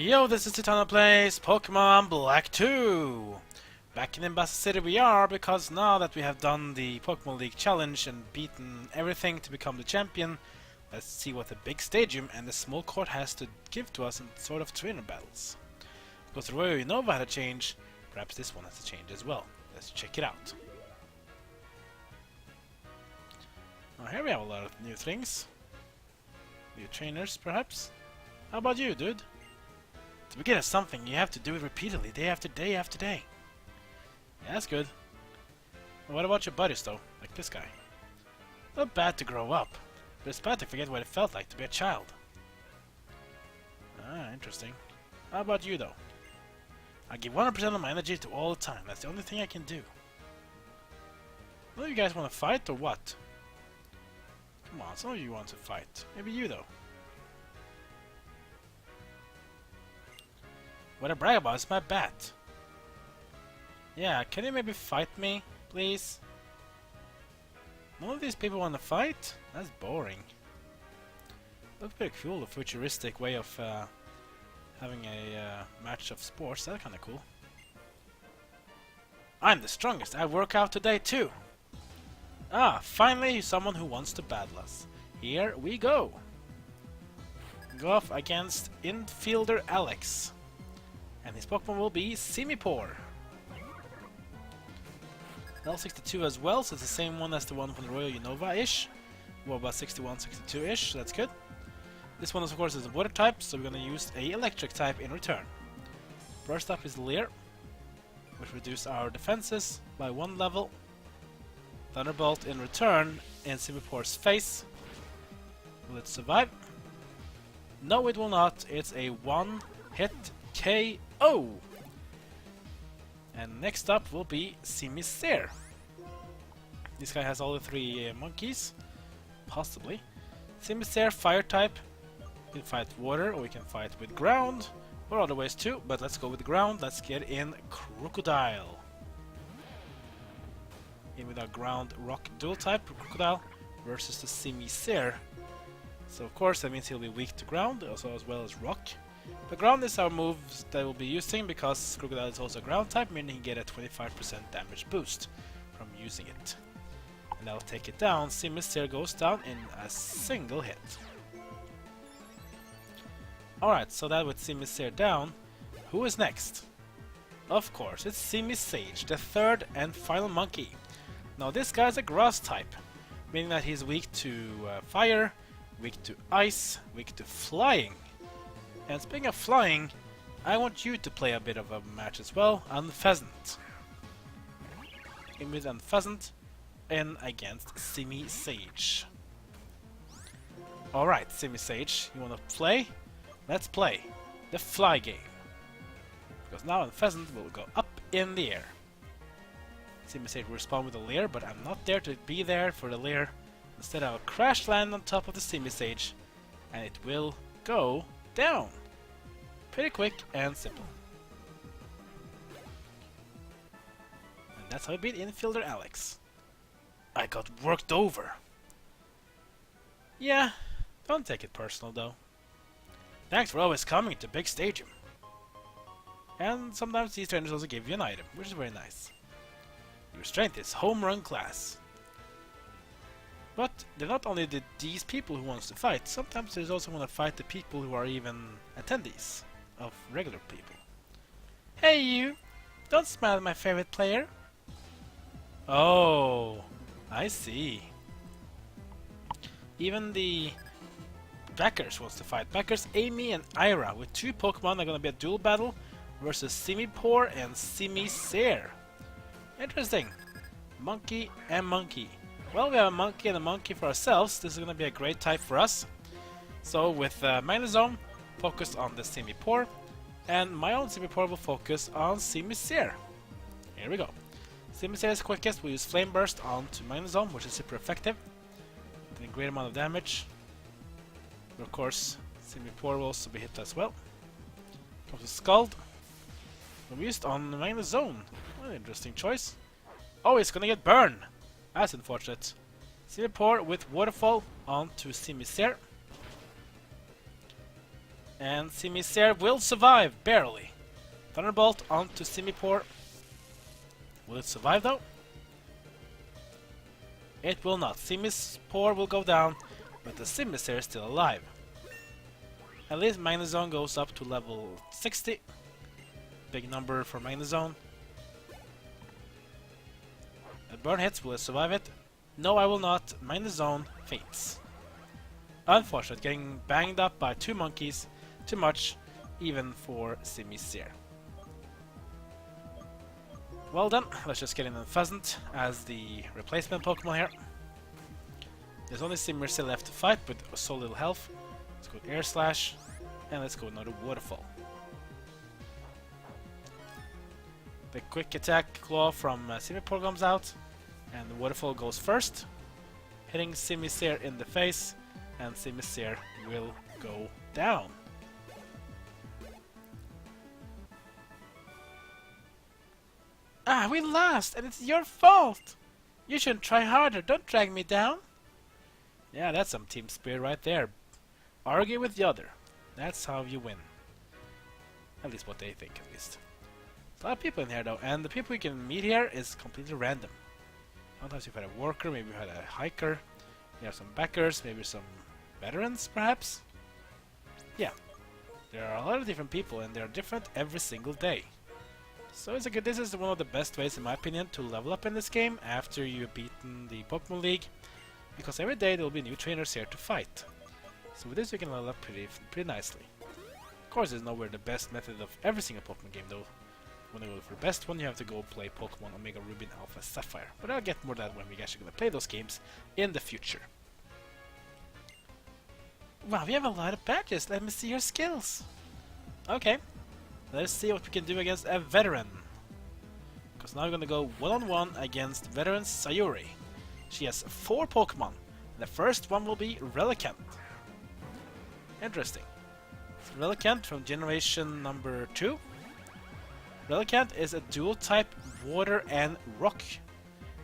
Yo, this is Titana Plays Pokemon Black 2! Back in Nimbasa City we are, because now that we have done the Pokemon League challenge and beaten everything to become the champion, let's see what the big stadium and the small court has to give to us in sort of trainer battles. Because the Royal Unova had a change, perhaps this one has a change as well. Let's check it out. Now here we have a lot of new things. New trainers, perhaps? How about you, dude? To begin at something, you have to do it repeatedly, day after day after day. Yeah, that's good. Well, what about your buddies, though? Like this guy. Not bad to grow up, but it's bad to forget what it felt like to be a child. Ah, interesting. How about you, though? I give 100% of my energy to all the time. That's the only thing I can do. Well, you guys want to fight, or what? Come on, some of you want to fight. Maybe you, though. What I brag about is my bat. Yeah, can you maybe fight me, please? None of these people want to fight? That's boring. Looks pretty cool, the futuristic way of having a match of sports. That's kinda cool. I'm the strongest. I work out today too. Ah, finally someone who wants to battle us. Here we go. Go off against infielder Alex. And his Pokemon will be Simipour. L62 as well, so it's the same one as the one from the Royal Unova-ish. Well, about 61, 62-ish, so that's good. This one, of course, is a water type, so we're gonna use a electric type in return. First up is Leer, which reduces our defenses by 1 level. Thunderbolt in return in Simipour's face. Will it survive? No, it will not. It's a one-hit KO! And next up will be Simisear. This guy has all the 3 monkeys. Possibly. Simisear, fire type. We can fight water, or we can fight with ground. Or other ways too, but let's go with ground. Let's get in Crocodile. In with our ground rock dual type, Crocodile, versus the Simisear. So of course that means he'll be weak to ground, also as well as rock. The ground is our moves that we'll be using because Crocodile is also a ground type, meaning he get a 25% damage boost from using it. And that'll take it down. Simisear goes down in a single hit. Alright, so that with Simisear down, who is next? Of course, it's Simisage, the third and final monkey. Now this guy's a grass type, meaning that he's weak to fire, weak to ice, weak to flying. And speaking of flying, I want you to play a bit of a match as well, Unpheasant. In with Unpheasant and against Simisage. Alright, Simisage, you wanna play? Let's play the fly game. Because now Unpheasant will go up in the air. Simisage will respond with a Leer, but I'm not there to be there for the Leer. Instead I will crash land on top of the Simisage, and it will go down. Pretty quick and simple. And that's how we beat infielder Alex. I got worked over. Yeah, don't take it personal though. Thanks for always coming to Big Stadium. And sometimes these trainers also give you an item, which is very nice. Your strength is home run class. But they're not only these people who wants to fight, sometimes there's also want to fight the people who are even attendees of regular people. Hey you! Don't smile at my favorite player! Oh, I see. Even the backers wants to fight. Backers Amy and Ira with 2 Pokemon are gonna be a dual battle versus Simipour and Simisear. Interesting. Monkey and monkey. Well, we have a monkey and a monkey for ourselves. This is going to be a great type for us. So with Magnezone, focus on the Simipour, and my own Simipour will focus on Simisear. Here we go. Simisear is quickest. We use Flame Burst onto Magnezone, which is super effective. Doing a great amount of damage. But of course, Simipour will also be hit as well. Comes to Scald. We used on Magnezone. What an interesting choice. Oh, it's gonna get burned! That's unfortunate. Simipour with Waterfall onto Simisear. And Simisear will survive, barely. Thunderbolt onto Simipour. Will it survive though? It will not. Simipour will go down, but the Simisear is still alive. At least Magnezone goes up to level 60. Big number for Magnezone. A burn hits, will it survive it? No, I will not. Magnezone faints. Unfortunate, getting banged up by two monkeys. Too much, even for Simisear. Well then, let's just get in a Pheasant as the replacement Pokemon here. There's only Simisear left to fight with so little health. Let's go Air Slash, and let's go another Waterfall. The quick attack claw from Simipour comes out, and the Waterfall goes first, hitting Simisear in the face, and Simisear will go down. Ah, we lost, and it's your fault! You shouldn't try harder, don't drag me down! Yeah, that's some team spirit right there. Argue with the other. That's how you win. At least what they think, at least. There's a lot of people in here though, and the people we can meet here is completely random. Sometimes you've had a worker, maybe you had a hiker, you have some backers, maybe some veterans, perhaps? Yeah. There are a lot of different people, and they're different every single day. So it's good. This is one of the best ways, in my opinion, to level up in this game after you've beaten the Pokemon League, because every day there will be new trainers here to fight. So with this you can level up pretty nicely. Of course, it's nowhere the best method of every single Pokemon game though. When you go for the best one, you have to go play Pokemon Omega Ruby and Alpha Sapphire. But I'll get more to that when we're actually going to play those games in the future. Wow, we have a lot of badges. Let me see your skills. Okay. Let's see what we can do against a veteran. Because now we're going to go one-on-one against veteran Sayuri. She has 4 Pokemon. The first one will be Relicanth. Interesting. It's Relicanth from generation number 2. Relicanth is a dual type water and rock,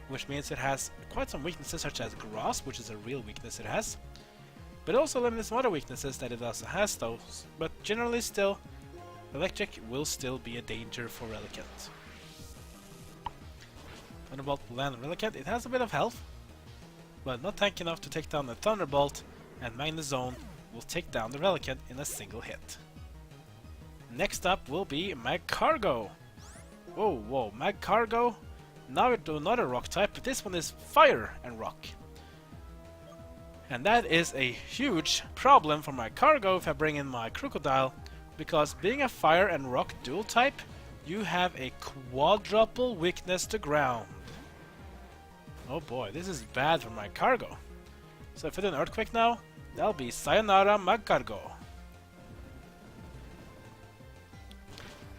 which means it has quite some weaknesses such as grass, which is a real weakness it has. But also limits some other weaknesses that it also has though, but generally still, electric will still be a danger for Relicanth. Thunderbolt will land on Relicanth. It has a bit of health, but not tanky enough to take down the Thunderbolt, and Magnezone will take down the Relicanth in a single hit. Next up will be Magcargo. Whoa, Magcargo. Now we do another rock type, but this one is fire and rock. And that is a huge problem for Magcargo if I bring in my Crocodile, because being a fire and rock dual type, you have a quadruple weakness to ground. Oh boy, this is bad for Magcargo. So if I do an Earthquake now, that'll be Sayonara Magcargo.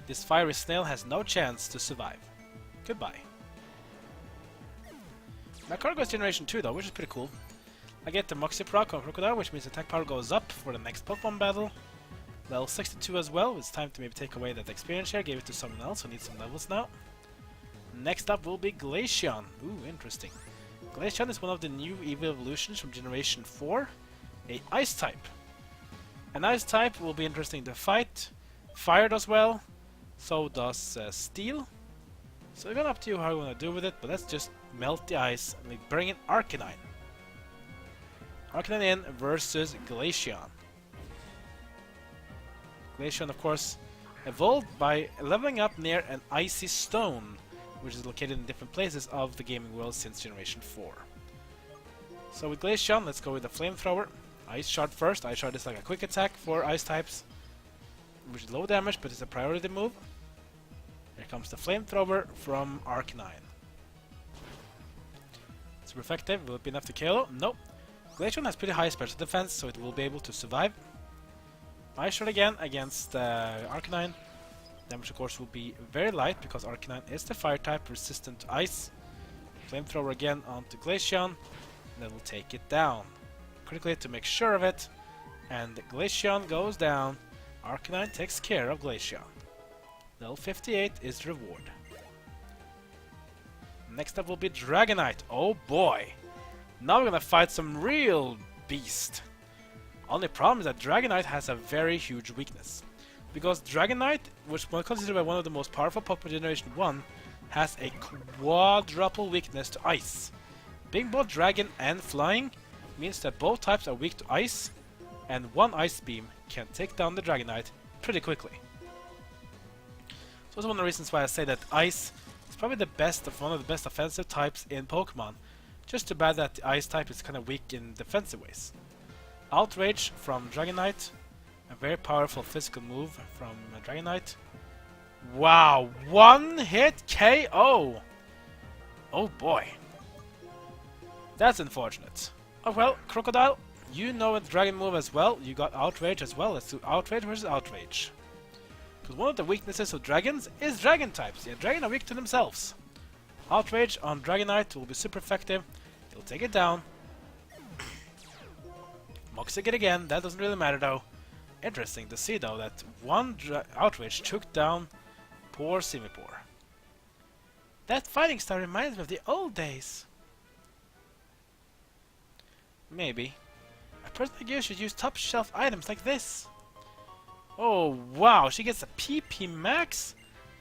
This fiery snail has no chance to survive. Goodbye. Magcargo is generation 2 though, which is pretty cool. I get the Moxie proc on Crocodile, which means attack power goes up for the next Pokemon battle. Level 62 as well. It's time to maybe take away that experience share, give it to someone else who needs some levels now. Next up will be Glaceon. Ooh, interesting. Glaceon is one of the new EV evolutions from generation 4. A Ice type. An Ice type will be interesting to fight. Fire does well. So does Steel. So it's up to you how you want to do with it, but let's just melt the ice and bring in Arcanine. Arcanine in versus Glaceon. Glaceon, of course, evolved by leveling up near an icy stone, which is located in different places of the gaming world since generation 4. So with Glaceon, let's go with the Flamethrower. Ice Shard first. Ice Shard is like a quick attack for ice types, which is low damage, but it's a priority move. Here comes the Flamethrower from Arcanine. Super effective. Will it be enough to KO? Nope. Glaceon has pretty high special defense, so it will be able to survive. Ice Shard again against Arcanine. Damage, of course, will be very light because Arcanine is the fire type resistant to ice. Flamethrower again onto Glaceon, and that will take it down. Critically to make sure of it, and Glaceon goes down. Arcanine takes care of Glaceon. Level 58 is the reward. Next up will be Dragonite. Oh boy! Now we're gonna fight some real beast. Only problem is that Dragonite has a very huge weakness. Because Dragonite, which was considered by one of the most powerful Pokemon Generation 1, has a quadruple weakness to ice. Being both dragon and flying means that both types are weak to ice, and one ice beam can take down the Dragonite pretty quickly. So that's one of the reasons why I say that ice is probably the best of one of the best offensive types in Pokemon. Just too bad that the ice type is kind of weak in defensive ways. Outrage from Dragonite, a very powerful physical move from Dragonite. Wow, one hit KO! Oh boy. That's unfortunate. Oh well, Crocodile, you know a dragon move as well. You got Outrage as well. Let's do Outrage versus Outrage. Because one of the weaknesses of dragons is dragon types. Yeah, dragons are weak to themselves. Outrage on Dragonite will be super effective. It'll take it down. Moxing it again. That doesn't really matter though. Interesting to see though that one Outrage took down poor Simipour. That fighting style reminds me of the old days. Maybe. I personally think you should use top shelf items like this. Oh wow, she gets a PP max?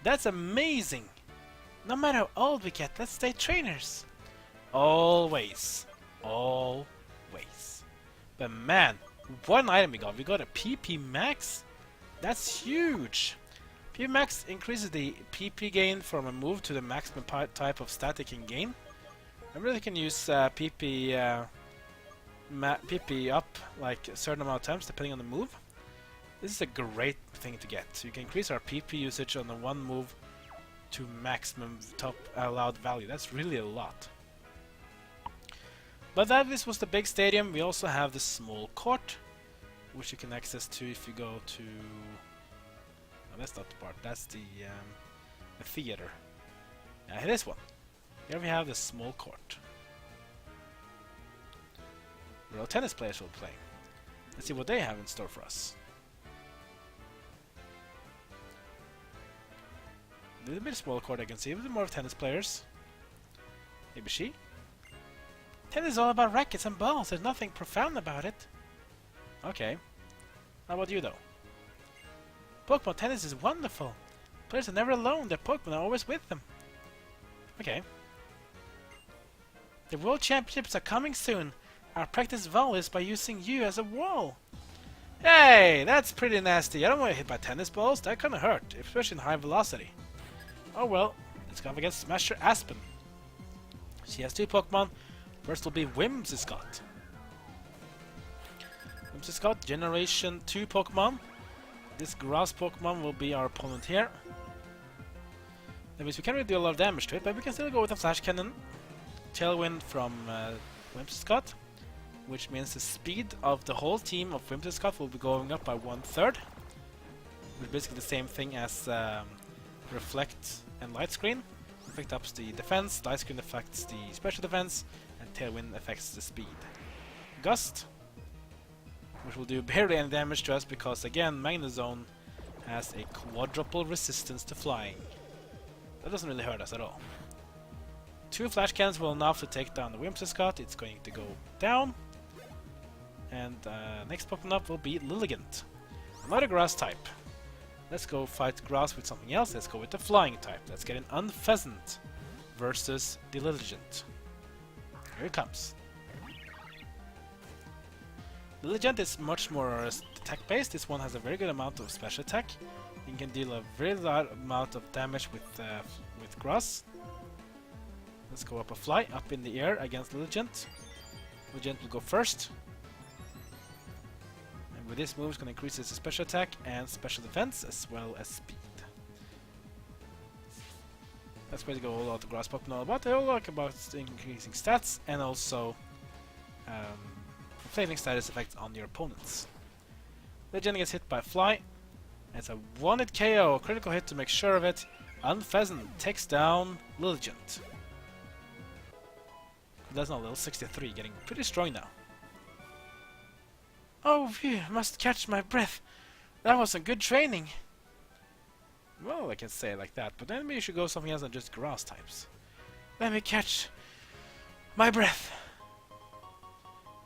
That's amazing. No matter how old we get, let's stay trainers. Always. Always. But man, one item we got. We got a PP max? That's huge. PP max increases the PP gain from a move to the maximum type of stat it can gain. Remember they can use PP up like a certain amount of times depending on the move. This is a great thing to get. So you can increase our PP usage on the one move to maximum top allowed value. That's really a lot. But this was the big stadium. We also have the small court, which you can access to if you go to... No, that's not the part. That's the theater. This one. Here we have the small court. Real tennis players will play. Let's see what they have in store for us. A little bit small court I can see, a little more of tennis players. Maybe she? Tennis is all about rackets and balls, there's nothing profound about it. Okay. How about you though? Pokemon tennis is wonderful. Players are never alone, their Pokemon are always with them. Okay. The World Championships are coming soon. Our practice volley is by using you as a wall. Hey, that's pretty nasty. I don't want to hit by tennis balls. That kind of hurt, especially in high velocity. Oh well, let's go up against Smasher Aspen. She has two Pokemon. First will be Whimsicott. Whimsicott, Generation 2 Pokemon. This grass Pokemon will be our opponent here. That means we can't really do a lot of damage to it, but we can still go with a Flash Cannon. Tailwind from Whimsicott, which means the speed of the whole team of Whimsicott will be going up by 1/3. Which is basically the same thing as Reflect and Light Screen. Reflect ups the defense, Light Screen affects the special defense, and Tailwind affects the speed. Gust, which will do barely any damage to us because again Magnezone has a quadruple resistance to flying. That doesn't really hurt us at all. Two Flash Cannons will enough to take down the Whimsicott. It's going to go down. And next Pokemon up will be Lilligant. Another grass type. Let's go fight grass with something else. Let's go with the flying type. Let's get an Unpheasant versus the Lilligant. Here it comes. Lilligant is much more attack based. This one has a very good amount of special attack. You can deal a very large amount of damage with grass. Let's go up a fly, up in the air against Lilligant. Lilligant will go first. And with this move, it's going to increase its special attack and special defense as well as speed. That's basically all the grass Pokemon about. They all like about increasing stats and also inflicting status effects on your opponents. Lilligant gets hit by a fly. It's a 1-hit KO, a critical hit to make sure of it. Unpheasant takes down Lilligant. That's not level 63, getting pretty strong now. Oh, phew, must catch my breath. That was some good training. Well, I can say it like that, but then we should go something else than just grass types. Let me catch my breath.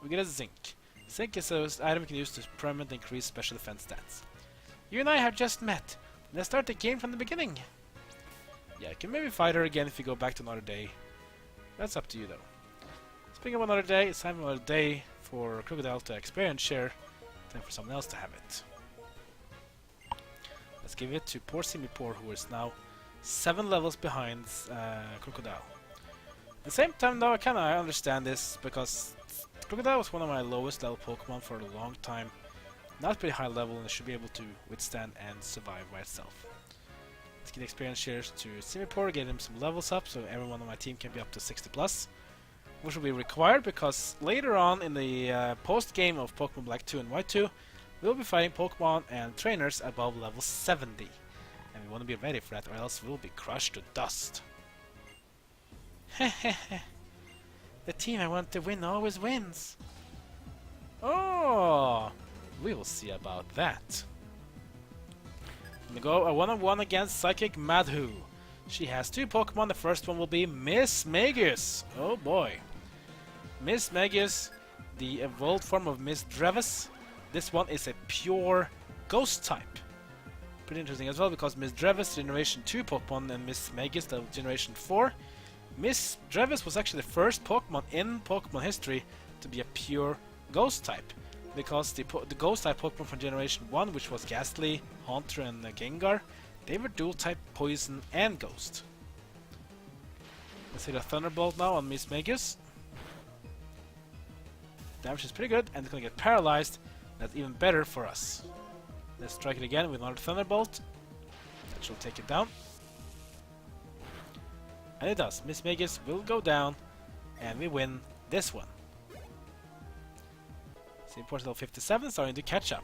We get a Zinc. Zinc is an item you can use to permanently increase special defense stats. You and I have just met. Let's start the game from the beginning. Yeah, you can maybe fight her again if you go back to another day. That's up to you though. Speaking of another day, it's time for another day for Crocodile to experience share. Time for someone else to have it. Let's give it to poor Simi-Poor, who is now 7 levels behind Crocodile. At the same time though, I kinda understand this, because Crocodile was one of my lowest level Pokemon for a long time. Not pretty high level, and it should be able to withstand and survive by itself. Let's get experience shares to Simi-Poor, get him some levels up, so everyone on my team can be up to 60 plus. Which will be required, because later on in the post-game of Pokemon Black 2 and White 2, we'll be fighting Pokemon and trainers above level 70. And we want to be ready for that, or else we'll be crushed to dust. The team I want to win always wins. Oh, we will see about that. I'm gonna go a one-on-one against Psychic Madhu. She has 2 Pokemon. The first one will be Miss Magus. Oh boy. Miss Magus, the evolved form of Miss Drevis. This one is a pure Ghost type. Pretty interesting as well, because Miss Drevis, Generation 2 Pokemon, and Miss Magus, the Generation 4. Miss Drevis was actually the first Pokemon in Pokemon history to be a pure Ghost type. Because the Ghost type Pokemon from Generation 1, which was Ghastly, Haunter, and Gengar, they were dual type Poison and Ghost. Let's hit a Thunderbolt now on Miss Magus. Damage is pretty good, and it's gonna get paralyzed. That's even better for us. Let's strike it again with another Thunderbolt. That should take it down. And it does. Miss Magus will go down, and we win this one. Import level 57, starting to catch up.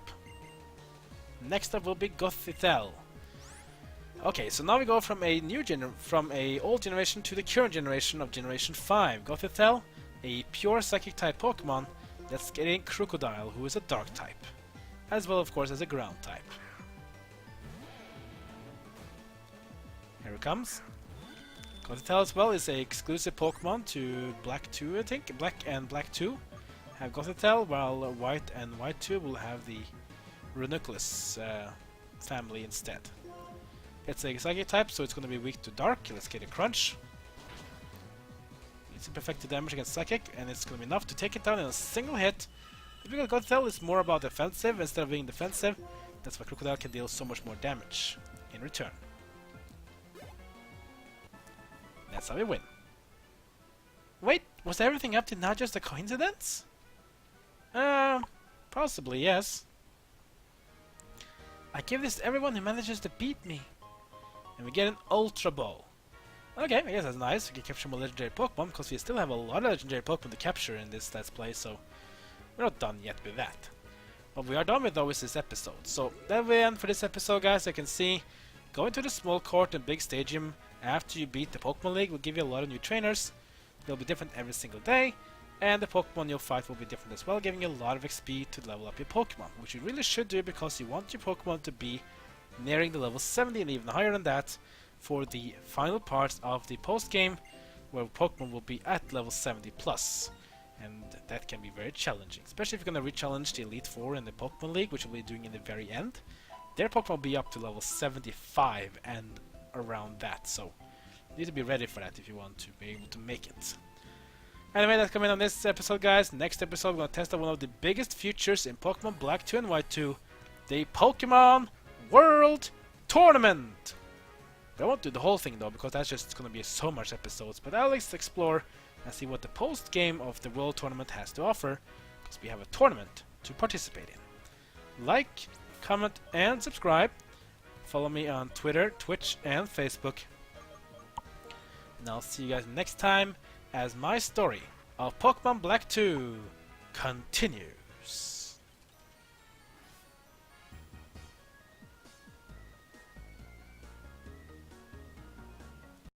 Next up will be Gothitelle. Okay, so now we go from a old generation to the current generation of Generation 5. Gothitelle, a pure Psychic type Pokemon that's getting Crocodile, who is a Dark type, as well of course as a Ground type. Here it comes. Gothitelle as well is a exclusive Pokemon to Black 2, I think. Black and Black 2 have Gothitelle, while White and White 2 will have the Ranunculus family instead. It's a Psychic type, so it's going to be weak to Dark. Let's get a Crunch. It's perfect damage against Psychic, and it's going to be enough to take it down in a single hit. Because Gothitelle is more about defensive instead of being defensive, that's why Crocodile can deal so much more damage in return. That's how we win. Wait, was everything up to now just a coincidence? Possibly, yes. I give this to everyone who manages to beat me. And we get an Ultra Ball. Okay, I guess that's nice. We can capture more legendary Pokemon, because we still have a lot of legendary Pokemon to capture in this Let's Play, so we're not done yet with that. What we are done with though is this episode. So that will end for this episode, guys. I can see going to the small court and big stadium after you beat the Pokemon League will give you a lot of new trainers. They'll be different every single day. And the Pokemon you'll fight will be different as well, giving you a lot of XP to level up your Pokemon, which you really should do because you want your Pokemon to be nearing the level 70 and even higher than that for the final parts of the post-game, where Pokemon will be at level 70 plus. And that can be very challenging, especially if you're going to re-challenge the Elite Four in the Pokemon League, which we'll be doing in the very end. Their Pokemon will be up to level 75 and around that, so you need to be ready for that if you want to be able to make it. Anyway, that's coming on this episode, guys. Next episode, we're going to test out one of the biggest features in Pokemon Black 2 and White 2, the Pokemon World Tournament. But I won't do the whole thing, though, because that's just going to be so much episodes. But I'll explore and see what the post-game of the World Tournament has to offer, because we have a tournament to participate in. Like, comment, and subscribe. Follow me on Twitter, Twitch, and Facebook. And I'll see you guys next time as my story of Pokemon Black 2 continues.